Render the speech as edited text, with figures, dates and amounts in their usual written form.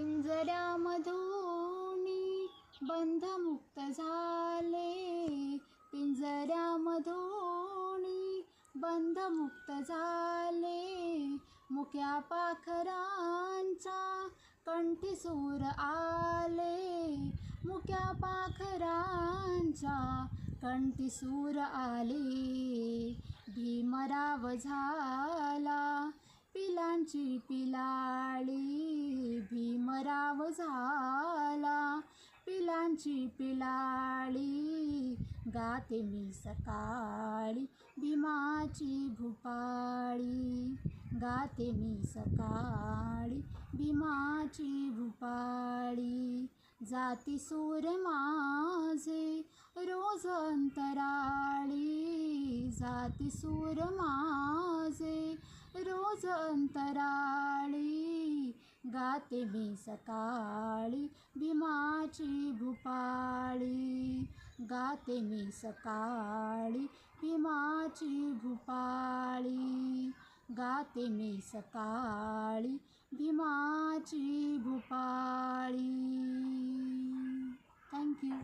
पिंजऱ्यामधूनी बंधमुक्त झाले, पिंजऱ्यामधूनी बंधमुक्त झाले. मुक्या पाखरांच्या कंठी सूर आले, मुक्या पाखरांच्या कंठी सूर आले. भीमराव झाला पिलांची पिलाळी, भीमराव झाला पिलांची पिलाळी. गाते मी सकाळी भीमाची भूपाळी, गाते मी सकाळी भीमाची भूपाळी. जाती सूर माझे रोज अंतराळी, जाती सूर माझे रोज अंतराळी. गाते मी सकाळी भीमाची भूपाळी, गाते मी सकाळी भीमाची भूपाळी, गाते मी सकाळी भीमाची भूपाळी. थँक्यू.